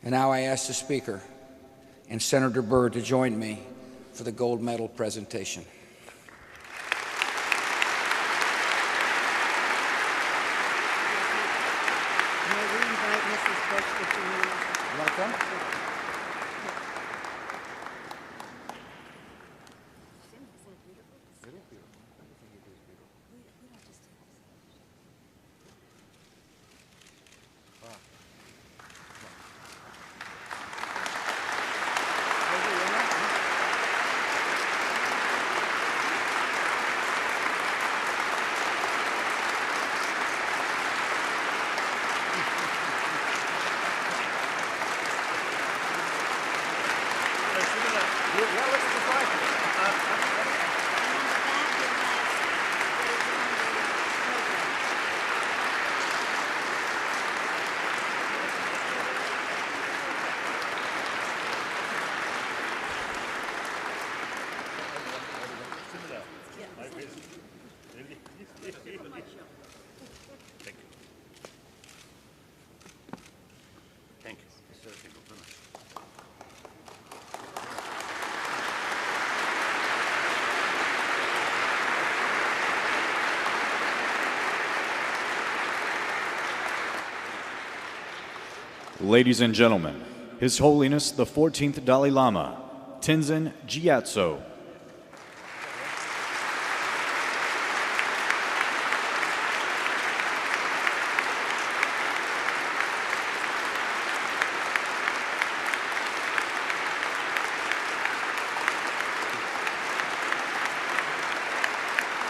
And now I ask the Speaker and Senator Byrd to join me for the gold medal presentation. Welcome. Ladies and gentlemen, His Holiness the 14th Dalai Lama, Tenzin Gyatso.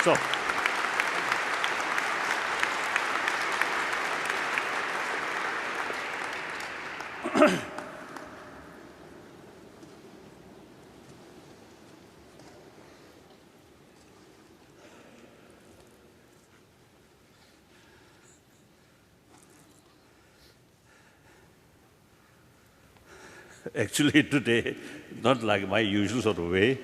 So, actually today, not like my usual sort of way,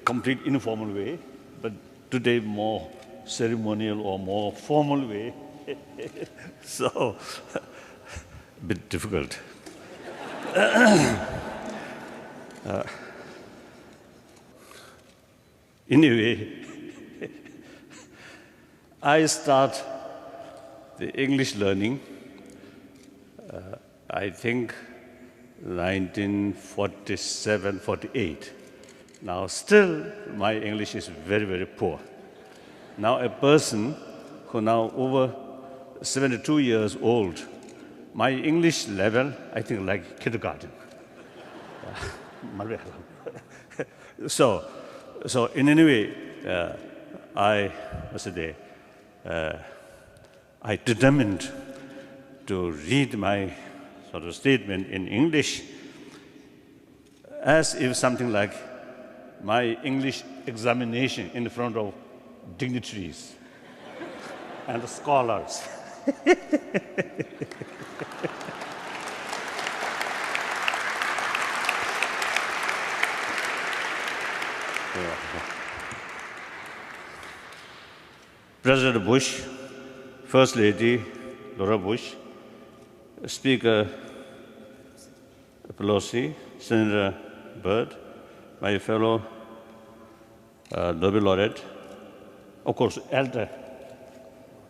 complete informal way, but today more ceremonial or more formal way. So, a bit difficult. Anyway, I start the English learning, I think 1947, 48. Now still my English is very, very poor. Now a person who now over 72 years old, my English level, I think like kindergarten. So in any way, I determined to read my sort of statement in English as if something like my English examination in front of dignitaries and scholars. President Bush, First Lady Laura Bush, Speaker Pelosi, Senator Byrd, my fellow Nobel laureate, of course,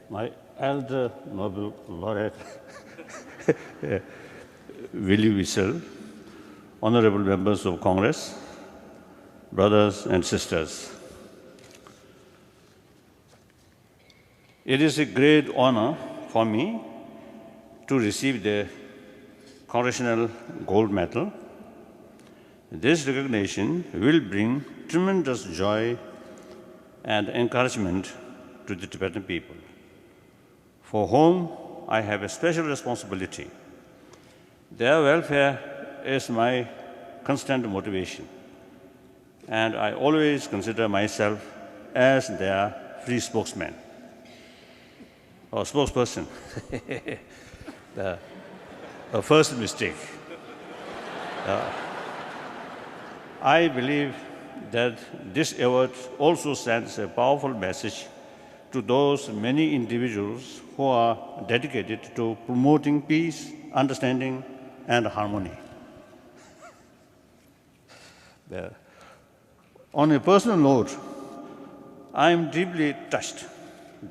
my elder Nobel laureate, Willie Wissel, honorable members of Congress, brothers and sisters. It is a great honor for me to receive the Congressional Gold Medal. This recognition will bring tremendous joy and encouragement to the Tibetan people, for whom I have a special responsibility. Their welfare is my constant motivation, and I always consider myself as their free spokesman or spokesperson. A first mistake. I believe that this award also sends a powerful message to those many individuals who are dedicated to promoting peace, understanding, and harmony. On a personal note, I am deeply touched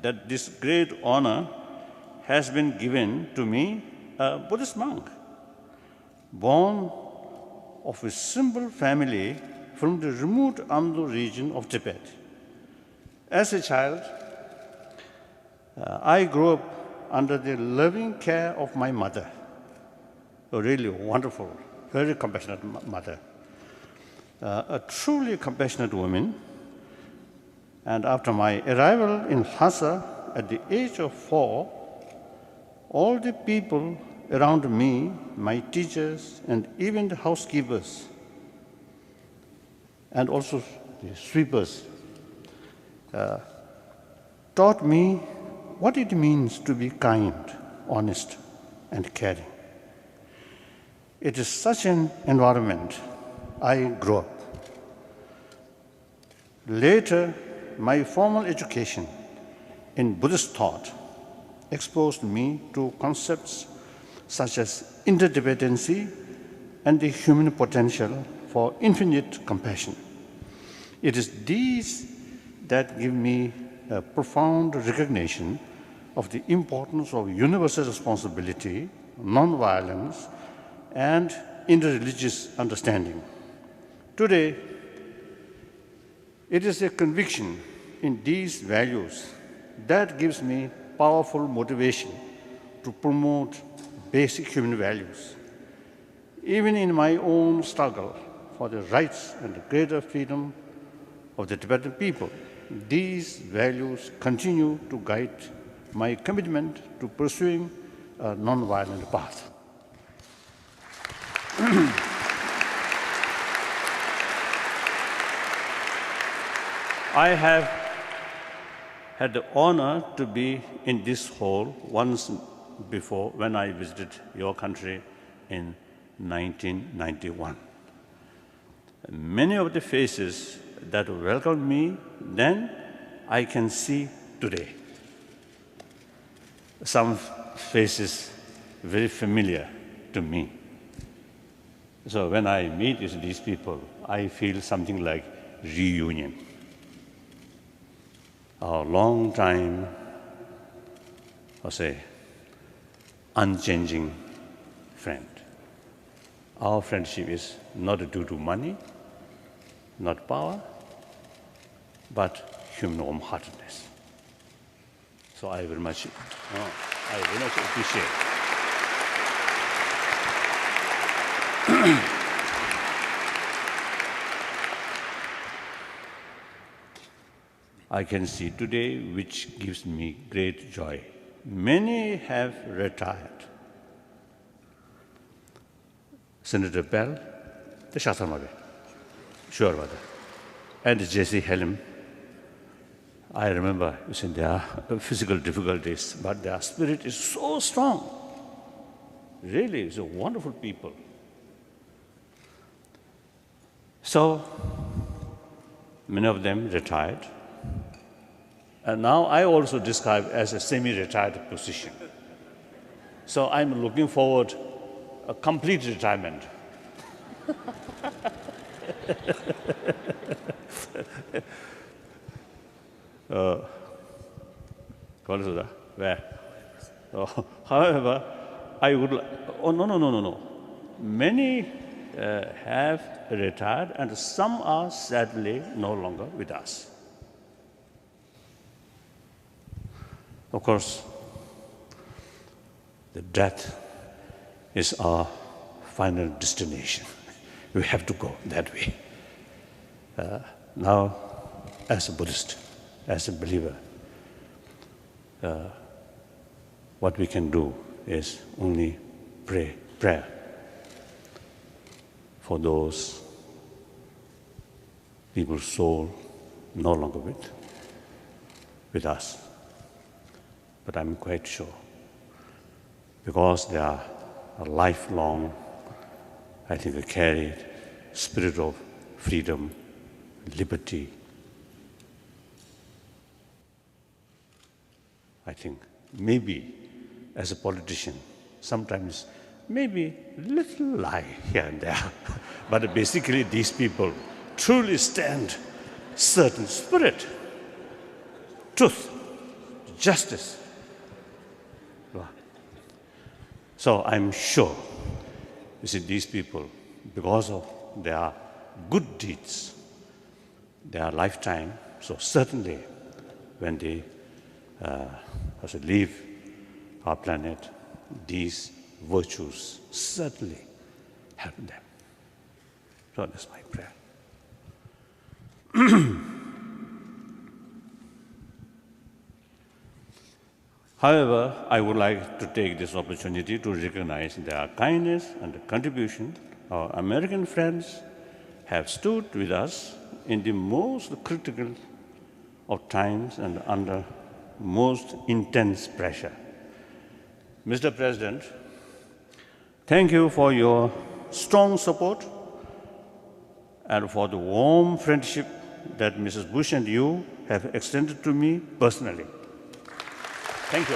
that this great honor has been given to me, a Buddhist monk, born of a simple family from the remote Amdo region of Tibet. As a child, I grew up under the loving care of my mother, a really wonderful, very compassionate mother, a truly compassionate woman. And after my arrival in Lhasa at the age of 4, all the people around me, my teachers, and even the housekeepers, and also the sweepers, taught me what it means to be kind, honest, and caring. It is such an environment I grew up. Later, my formal education in Buddhist thought exposed me to concepts such as interdependency and the human potential for infinite compassion. It is these that give me a profound recognition of the importance of universal responsibility, nonviolence, and interreligious understanding. Today, it is a conviction in these values that gives me powerful motivation to promote basic human values. Even in my own struggle for the rights and the greater freedom of the Tibetan people, these values continue to guide my commitment to pursuing a nonviolent path. I have had the honor to be in this hall once before when I visited your country in 1991. Many of the faces that welcomed me then, I can see today. Some faces very familiar to me. So when I meet with these people, I feel something like reunion. Our long time, I'll say, unchanging friend. Our friendship is not due to money, not power, but human warm-heartedness. So I very much appreciate. I can see today, which gives me great joy. Many have retired. Senator Bell, the Shatamabhe, sure about that. And Jesse Helm. I remember there are physical difficulties, but their spirit is so strong. Really, it's a wonderful people. So, many of them retired. And now I also describe as a semi-retired position. So I'm looking forward a complete retirement. Where? However, I would like, no. Many have retired and some are sadly no longer with us. Of course, the death is our final destination. We have to go that way. Now, as a Buddhist, as a believer, what we can do is only prayer for those people's soul no longer with us. But I'm quite sure, because they are a lifelong, I think, a carried spirit of freedom, liberty. I think maybe as a politician, sometimes maybe a little lie here and there. But basically, these people truly stand certain spirit, truth, justice. So I'm sure, you see, these people, because of their good deeds, their lifetime, so certainly when they leave our planet, these virtues certainly help them. So that's my prayer. However, I would like to take this opportunity to recognize their kindness and the contribution. Our American friends have stood with us in the most critical of times and under most intense pressure. Mr. President, thank you for your strong support and for the warm friendship that Mrs. Bush and you have extended to me personally. Thank you.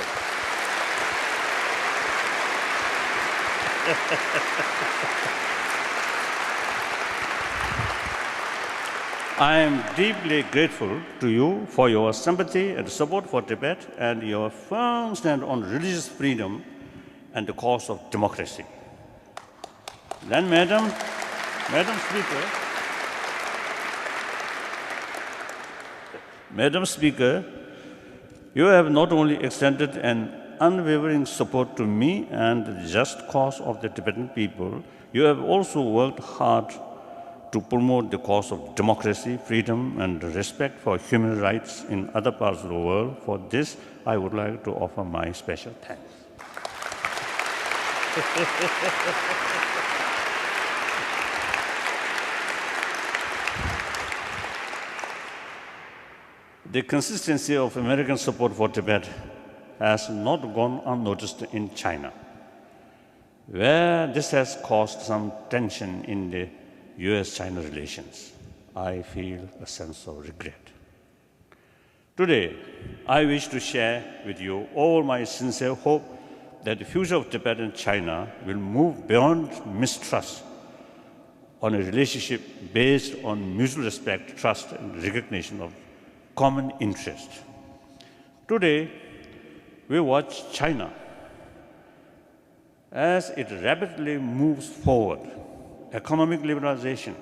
I am deeply grateful to you for your sympathy and support for Tibet and your firm stand on religious freedom and the cause of democracy. Then, Madam Speaker, you have not only extended an unwavering support to me and the just cause of the Tibetan people, you have also worked hard to promote the cause of democracy, freedom, and respect for human rights in other parts of the world. For this, I would like to offer my special thanks. The consistency of American support for Tibet has not gone unnoticed in China, where this has caused some tension in the US-China relations. I feel a sense of regret. Today, I wish to share with you all my sincere hope that the future of Tibet and China will move beyond mistrust on a relationship based on mutual respect, trust, and recognition of common interest. Today, we watch China as it rapidly moves forward. Economic liberalization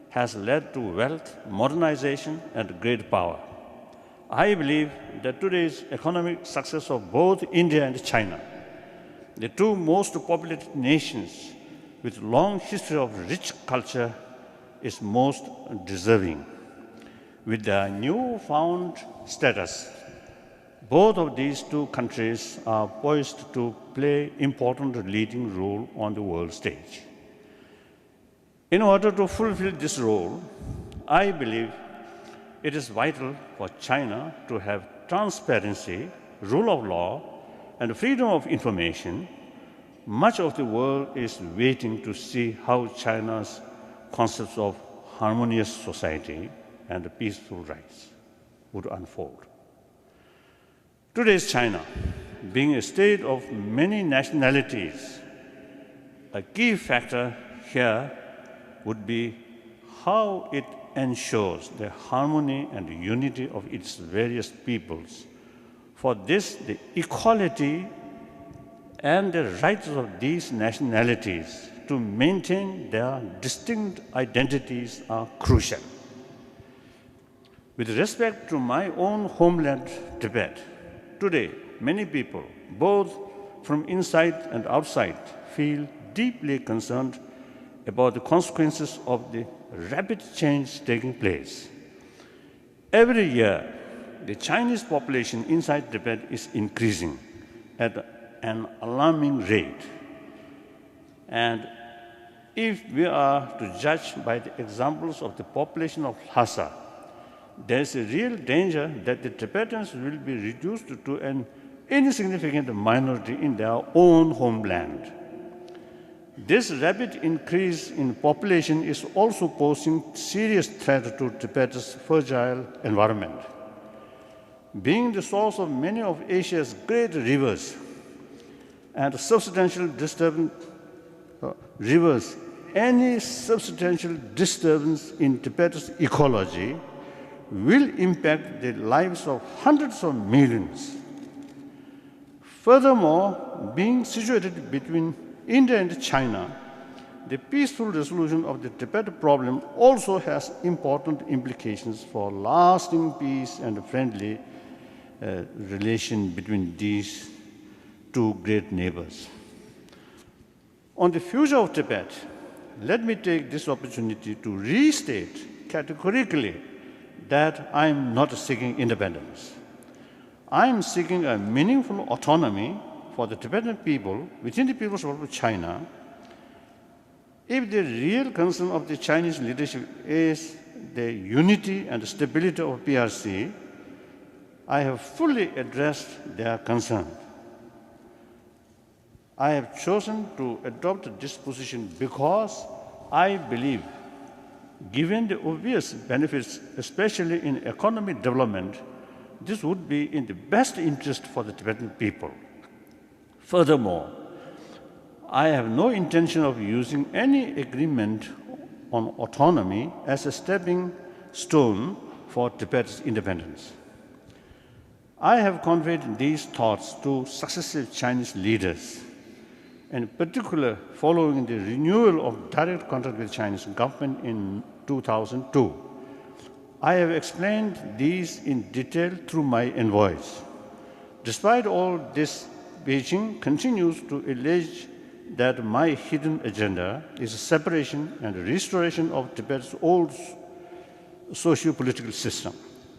has led to wealth, modernization, and great power. I believe that today's economic success of both India and China, the two most populated nations with long history of rich culture, is most deserving. With their newfound status, both of these two countries are poised to play important leading role on the world stage. In order to fulfill this role, I believe it is vital for China to have transparency, rule of law, and freedom of information. Much of the world is waiting to see how China's concepts of harmonious society and peaceful rights would unfold. Today's China, being a state of many nationalities, a key factor here would be how it ensures the harmony and unity of its various peoples. For this, the equality and the rights of these nationalities to maintain their distinct identities are crucial. With respect to my own homeland, Tibet, today many people, both from inside and outside, feel deeply concerned about the consequences of the rapid change taking place. Every year, the Chinese population inside Tibet is increasing at an alarming rate. And if we are to judge by the examples of the population of Lhasa, there is a real danger that the Tibetans will be reduced to an insignificant minority in their own homeland. This rapid increase in population is also posing serious threat to Tibet's fragile environment. Being the source of many of Asia's great rivers and substantial reverse any substantial disturbance in Tibet's ecology will impact the lives of hundreds of millions. Furthermore, being situated between India and China, the peaceful resolution of the Tibet problem also has important implications for lasting peace and friendly relation between these two great neighbors. On the future of Tibet, let me take this opportunity to restate categorically that I am not seeking independence. I am seeking a meaningful autonomy for the Tibetan people within the People's Republic of China. If the real concern of the Chinese leadership is the unity and stability of PRC, I have fully addressed their concern. I have chosen to adopt this position because I believe, given the obvious benefits, especially in economic development, this would be in the best interest for the Tibetan people. Furthermore, I have no intention of using any agreement on autonomy as a stepping stone for Tibet's independence. I have conveyed these thoughts to successive Chinese leaders, in particular following the renewal of direct contact with the Chinese government in 2002. I have explained these in detail through my envoys. Despite all this, Beijing continues to allege that my hidden agenda is separation and restoration of Tibet's old socio-political system.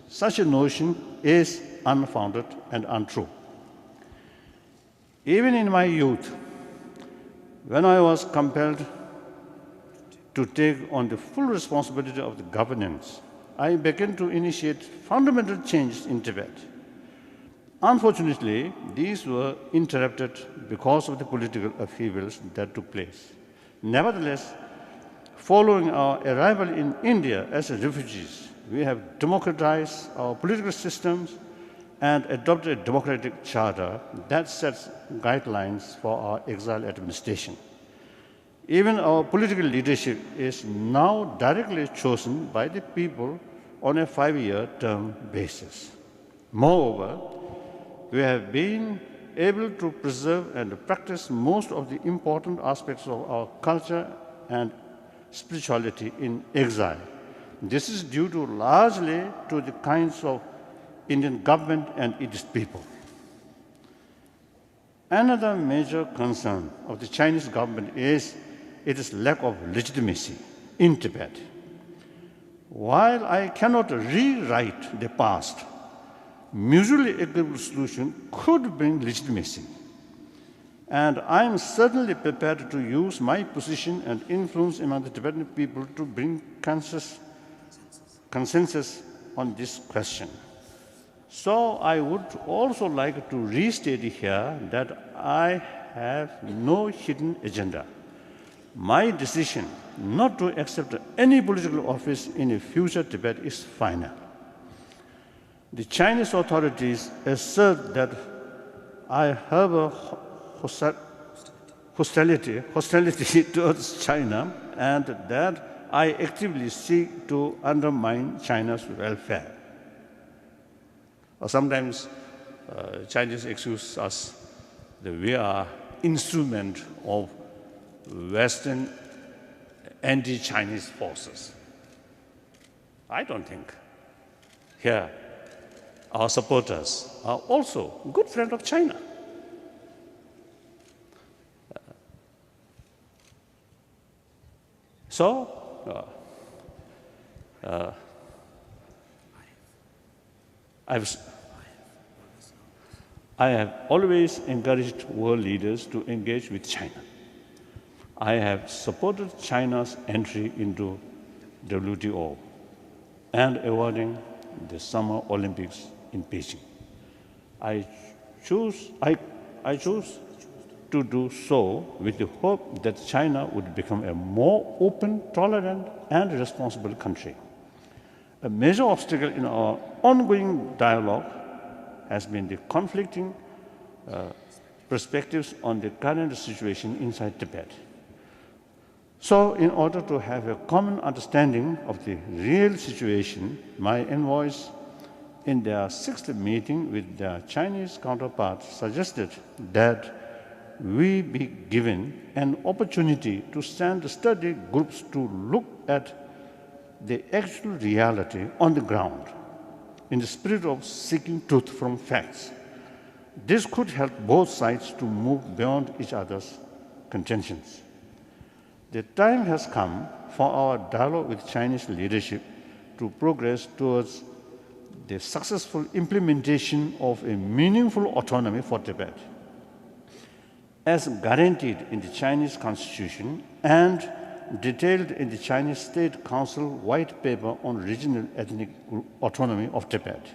Such a notion is unfounded and untrue. Even in my youth, when I was compelled to take on the full responsibility of the governance, I began to initiate fundamental changes in Tibet. Unfortunately, these were interrupted because of the political upheavals that took place. Nevertheless, following our arrival in India as refugees, we have democratized our political systems and adopted a democratic charter that sets guidelines for our exile administration. Even our political leadership is now directly chosen by the people on a 5-year term basis. Moreover, we have been able to preserve and practice most of the important aspects of our culture and spirituality in exile. This is due largely to the kinds of Indian government and its people. Another major concern of the Chinese government is its lack of legitimacy in Tibet. While I cannot rewrite the past, mutually agreeable solution could bring legitimacy. And I am certainly prepared to use my position and influence among the Tibetan people to bring consensus on this question. So I would also like to restate here that I have no hidden agenda. My decision not to accept any political office in a future Tibet is final. The Chinese authorities assert that I harbor hostility towards China and that I actively seek to undermine China's welfare. Or sometimes Chinese accuse us that we are instrument of Western anti-Chinese forces. I don't think. Here, our supporters are also good friends of China. I have always encouraged world leaders to engage with China. I have supported China's entry into WTO and awarding the Summer Olympics in Beijing. I choose to do so with the hope that China would become a more open, tolerant, and responsible country. A major obstacle in our ongoing dialogue has been the conflicting perspectives on the current situation inside Tibet. So, in order to have a common understanding of the real situation, my envoys, in their 6th meeting with their Chinese counterparts, suggested that we be given an opportunity to send study groups to look at the actual reality on the ground in the spirit of seeking truth from facts. This could help both sides to move beyond each other's contentions. The time has come for our dialogue with Chinese leadership to progress towards the successful implementation of a meaningful autonomy for Tibet, as guaranteed in the Chinese Constitution and detailed in the Chinese State Council White Paper on Regional Ethnic Autonomy of Tibet.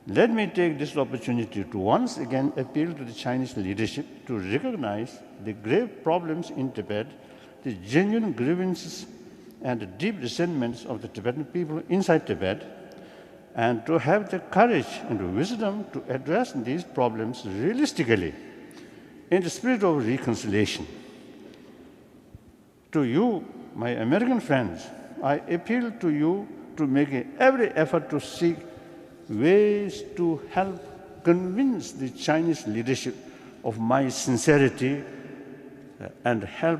Let me take this opportunity to once again appeal to the Chinese leadership to recognize the grave problems in Tibet, the genuine grievances and the deep resentments of the Tibetan people inside Tibet, and to have the courage and the wisdom to address these problems realistically in the spirit of reconciliation. To you, my American friends, I appeal to you to make every effort to seek ways to help convince the Chinese leadership of my sincerity and help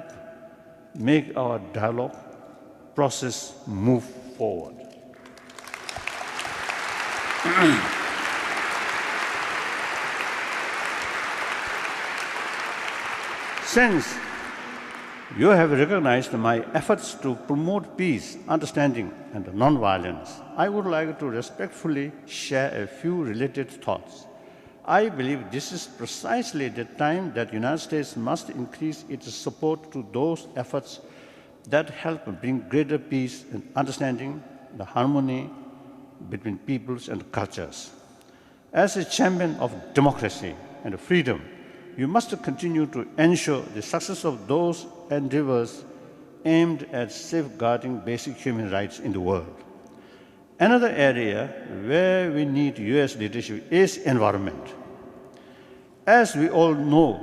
make our dialogue process move forward. Since you have recognized my efforts to promote peace, understanding, and nonviolence, I would like to respectfully share a few related thoughts. I believe this is precisely the time that the United States must increase its support to those efforts that help bring greater peace and understanding, the harmony between peoples and cultures. As a champion of democracy and freedom, you must continue to ensure the success of those endeavors aimed at safeguarding basic human rights in the world. Another area where we need US leadership is environment. As we all know,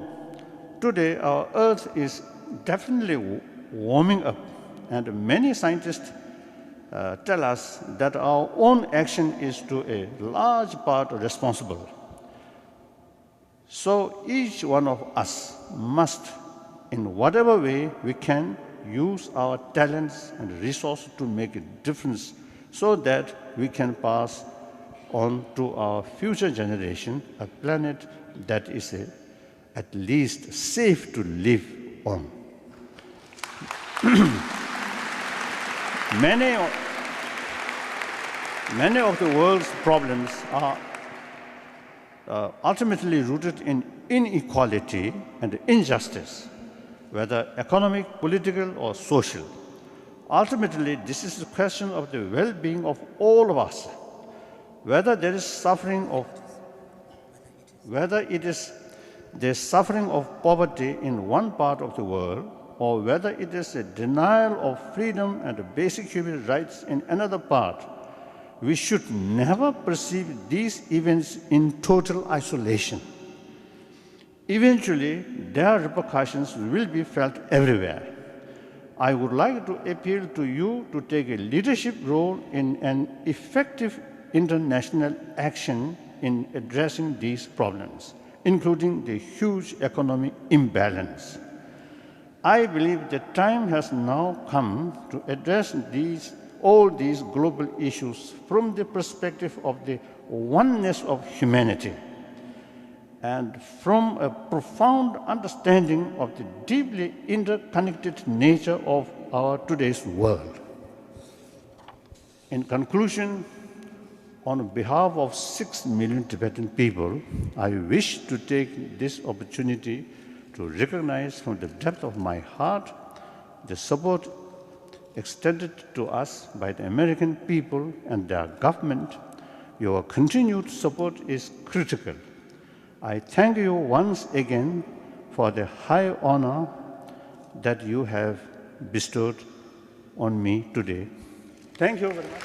today our Earth is definitely warming up, and many scientists tell us that our own action is to a large part responsible. So each one of us must, in whatever way we can, use our talents and resources to make a difference so that we can pass on to our future generation a planet that is at least safe to live on. Many of the world's problems are ultimately rooted in inequality and injustice, whether economic, political, or social. Ultimately, this is a question of the well-being of all of us, whether it is the suffering of poverty in one part of the world, or whether it is a denial of freedom and basic human rights in another part. We should never perceive these events in total isolation. Eventually, their repercussions will be felt everywhere. I would like to appeal to you to take a leadership role in an effective international action in addressing these problems, including the huge economic imbalance. I believe the time has now come to address all these global issues from the perspective of the oneness of humanity and from a profound understanding of the deeply interconnected nature of our today's world. In conclusion, on behalf of 6 million Tibetan people, I wish to take this opportunity to recognize from the depth of my heart the support extended to us by the American people and their government. Your continued support is critical. I thank you once again for the high honor that you have bestowed on me today. Thank you very much.